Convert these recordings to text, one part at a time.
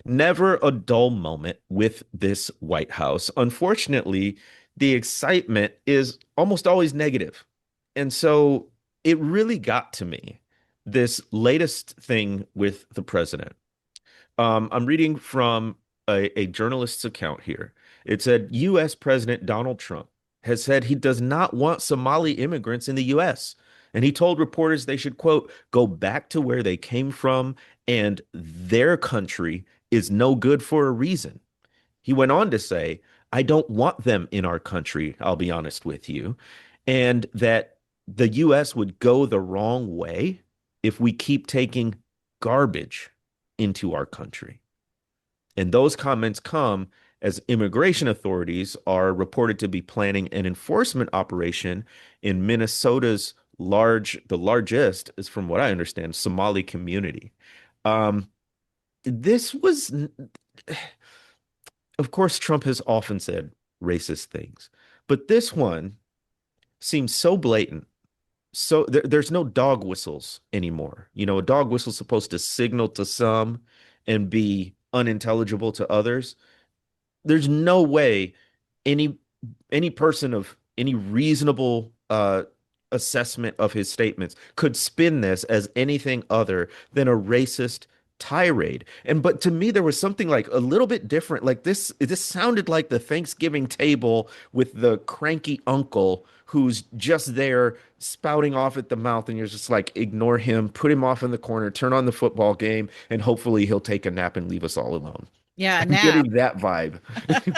Never a dull moment with this White House. Unfortunately, the excitement is almost always negative. And so it really got to me, this latest thing with the president. I'm reading from a journalist's account here. It said U.S. President Donald Trump has said he does not want Somali immigrants in the U.S. And he told reporters they should, quote, go back to where they came from and their country is no good for a reason. He went on to say, I don't want them in our country, I'll be honest with you, and that the US would go the wrong way if we keep taking garbage into our country. And those comments come as immigration authorities are reported to be planning an enforcement operation in Minnesota's the largest, is from what I understand, Somali community. Um, this was Of course, Trump has often said racist things, but this one seems so blatant. So there's no dog whistles anymore. You know, a dog whistle is supposed to signal to some and be unintelligible to others. There's no way any any person of any reasonable assessment of his statements could spin this as anything other than a racist tirade. And but to me there was something like a little bit different. Like this sounded like the Thanksgiving table with the cranky uncle who's just there spouting off at the mouth, and you're just like, ignore him, put him off in the corner, turn on the football game, and hopefully he'll take a nap and leave us all alone. Yeah, I'm nap. getting that vibe.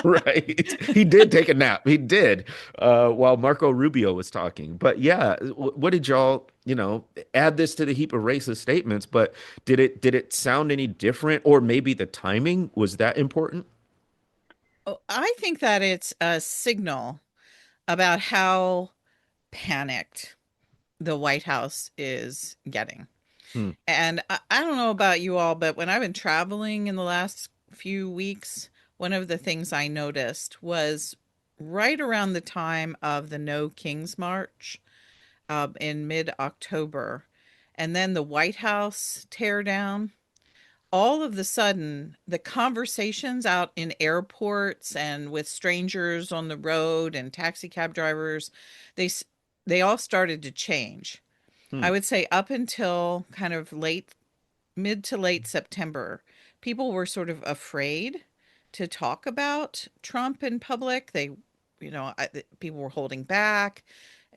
Right. He did take a nap. He did, while Marco Rubio was talking. But yeah, what did y'all, add this to the heap of racist statements, but did it sound any different? Or maybe the timing was that important? Oh, I think that it's a signal about how panicked the White House is getting. Hmm. And I don't know about you all, but when I've been traveling in the last few weeks, one of the things I noticed was right around the time of the No Kings March in mid-October, and then the White House tear down. All of the sudden, the conversations out in airports and with strangers on the road and taxi cab drivers, they they all started to change. Hmm. I would say up until kind of mid to late September, people were sort of afraid to talk about Trump in public. People were holding back.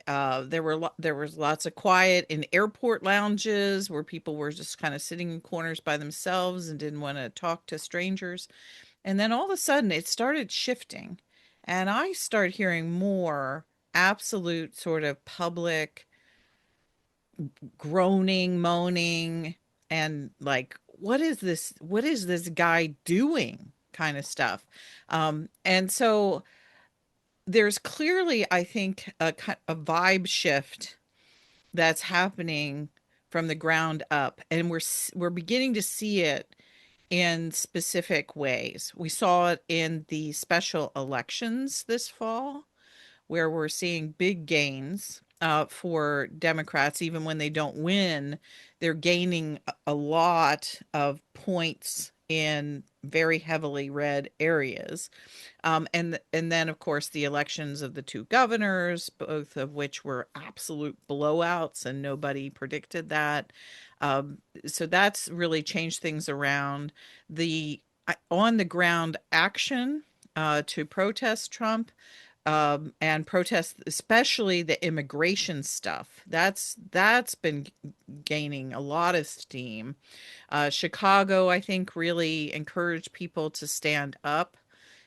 There was lots of quiet in airport lounges where people were just kind of sitting in corners by themselves and didn't want to talk to strangers. And then all of a sudden it started shifting, and I started hearing more absolute sort of public groaning, moaning, and like, what is this? What is this guy doing? Kind of stuff. And so there's clearly, I think, a vibe shift that's happening from the ground up, and we're beginning to see it in specific ways. We saw it in the special elections this fall, where we're seeing big gains for Democrats. Even when they don't win, they're gaining a lot of points in very heavily red areas. And then, of course, the elections of the two governors, both of which were absolute blowouts, and nobody predicted that. So that's really changed things around. The on the ground action to protest Trump and protest, especially the immigration stuff. That's been gaining a lot of steam. Chicago, I think, really encouraged people to stand up,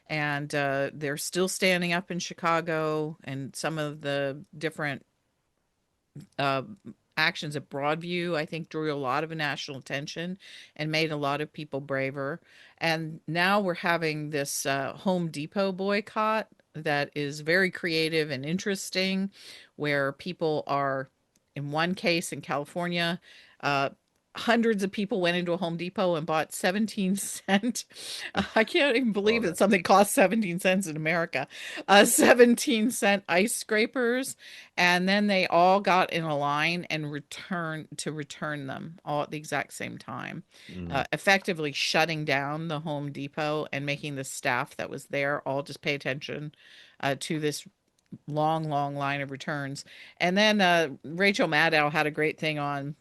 and they're still standing up in Chicago. And some of the different uh, actions at Broadview, I think, drew a lot of national attention and made a lot of people braver. And now we're having this Home Depot boycott that is very creative and interesting, where people are, in one case in California, uh, hundreds of people went into a Home Depot and bought 17-cent. I can't even Oh, believe that that. something costs 17 cents in America. 17-cent ice scrapers. And then they all got in a line and return them all at the exact same time, Mm, effectively shutting down the Home Depot and making the staff that was there all just pay attention to this long line of returns. And then Rachel Maddow had a great thing on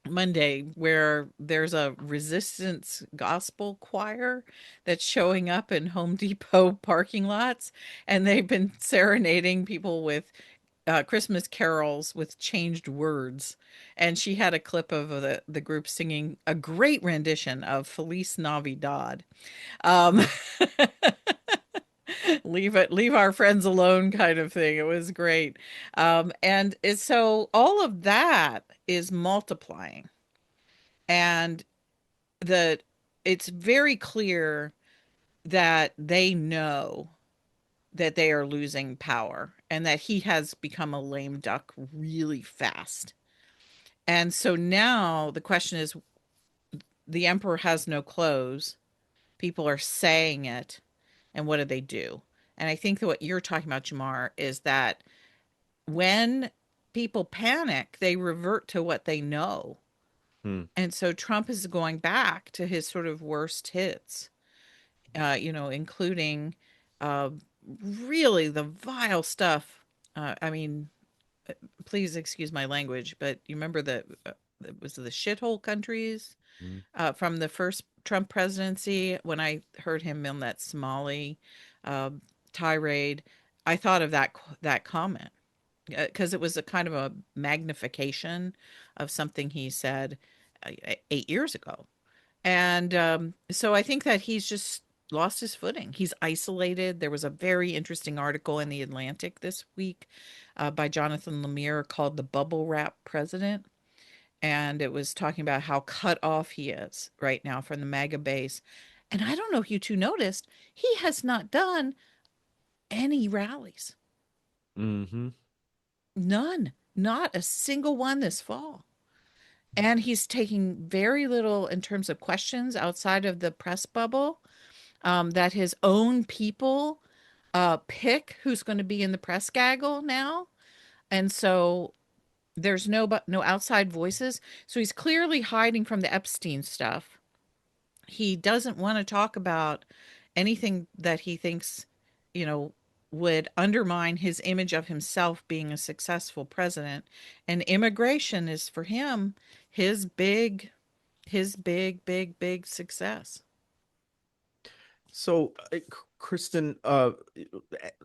Monday where there's a resistance gospel choir that's showing up in Home Depot parking lots, and they've been serenading people with Christmas carols with changed words. And she had a clip of the group singing a great rendition of Feliz Navidad. Um, leave our friends alone kind of thing. It was great. And it's so all of that is multiplying. And the it's very clear that they know that they are losing power and that he has become a lame duck really fast. And so now the question is, the emperor has no clothes. People are saying it, and what do they do? And I think that what you're talking about, Jamar, is that when people panic, they revert to what they know. mm, And so Trump is going back to his sort of worst hits, including uh, really the vile stuff. I mean, please excuse my language, but you remember that it was the shithole countries mm, from the first Trump presidency. When I heard him in that Somali uh, tirade, I thought of that comment because it was a kind of a magnification of something he said 8 years ago. And so I think that he's just lost his footing. He's isolated. There was a very interesting article in The Atlantic this week by Jonathan Lemire called The Bubble Wrap President. And it was talking about how cut off he is right now from the MAGA base. And I don't know if you two noticed, he has not done any rallies. mm-hmm. None. Not a single one this fall. And he's taking very little in terms of questions outside of the press bubble, that his own people pick who's going to be in the press gaggle now. And so there's no outside voices. So he's clearly hiding from the Epstein stuff. He doesn't want to talk about anything that he thinks, you know, would undermine his image of himself being a successful president. And immigration is for him his big big success. So, Kristen,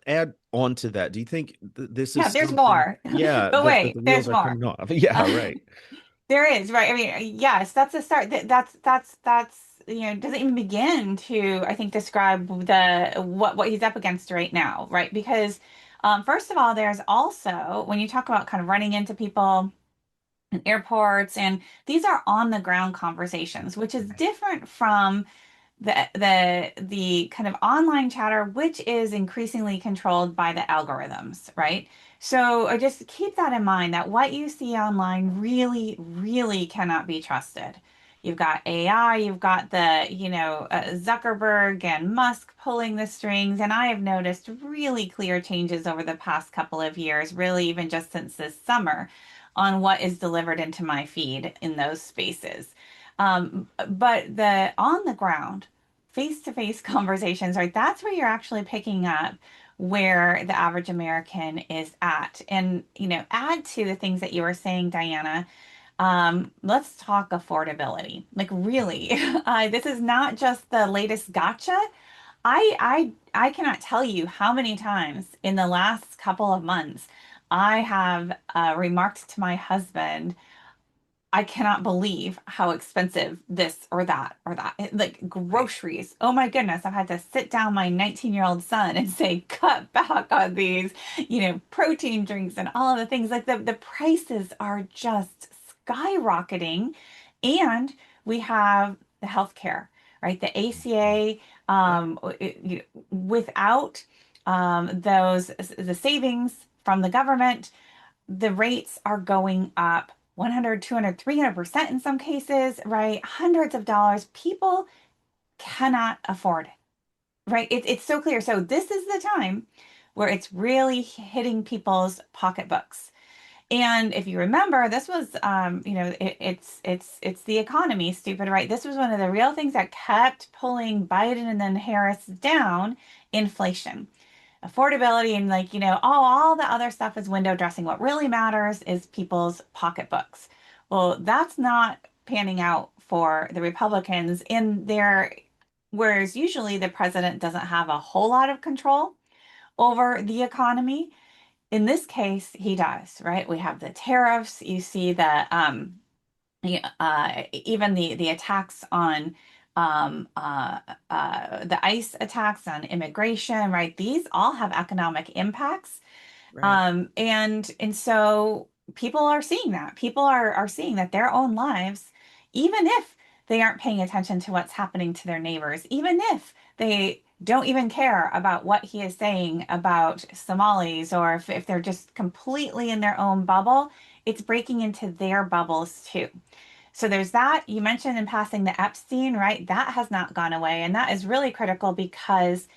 add on to that. Do you think this is Yeah, there's something, more. yeah, But that wait, the wheels there's are more. coming off? Yeah, right. There is, right? I mean, yes, that's a start. That's doesn't even begin to, I think, describe the what he's up against right now, right? Because first of all, there's also when you talk about kind of running into people in airports, and these are on the ground conversations, which is different from the kind of online chatter, which is increasingly controlled by the algorithms, right? So just keep that in mind that what you see online really cannot be trusted. You've got AI, you've got Zuckerberg and Musk pulling the strings, and I have noticed really clear changes over the past couple of years, really even just since this summer, on what is delivered into my feed in those spaces. But the on the ground, face-to-face conversations, right? That's where you're actually picking up where the average American is at. And, add to the things that you were saying, Diana. Let's talk affordability. Like really, this is not just the latest gotcha. I cannot tell you how many times in the last couple of months I have remarked to my husband, I cannot believe how expensive this or that or that. Like Right. groceries. Oh my goodness, I've had to sit down my 19-year-old son and say, cut back on these, protein drinks and all of the things. Like the prices are just skyrocketing. And we have the healthcare, right? The ACA, Yeah. without the savings from the government, the rates are going up 100, 200, 300% in some cases, right? Hundreds of dollars. People cannot afford it, right? It's so clear. So this is the time where it's really hitting people's pocketbooks. And if you remember, this was, it's the economy, stupid, right? This was one of the real things that kept pulling Biden and then Harris down, inflation, affordability, and all the other stuff is window dressing. What really matters is people's pocketbooks. Well, that's not panning out for the Republicans in their, whereas usually the president doesn't have a whole lot of control over the economy. In this case, he does, right? We have the tariffs. You see even the attacks on the ICE attacks on immigration, right? These all have economic impacts. Right. And so people are seeing that. People are seeing that their own lives, even if they aren't paying attention to what's happening to their neighbors, even if they don't even care about what he is saying about Somalis, or if they're just completely in their own bubble, it's breaking into their bubbles too. So there's that. You mentioned in passing the Epstein, right? That has not gone away. And that is really critical because,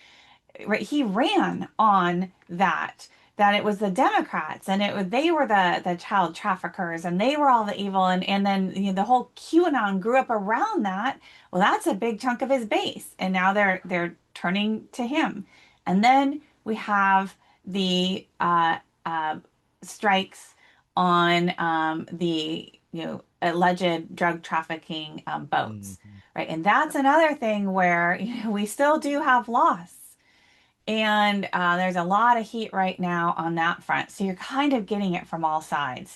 right, he ran on that it was the Democrats and they were the child traffickers and they were all the evil, and then the whole QAnon grew up around that. Well, that's a big chunk of his base, and now they're turning to him. And then we have the strikes on the alleged drug trafficking boats, Mhm. right? And that's another thing where we still do have loss. And there's a lot of heat right now on that front. So you're kind of getting it from all sides.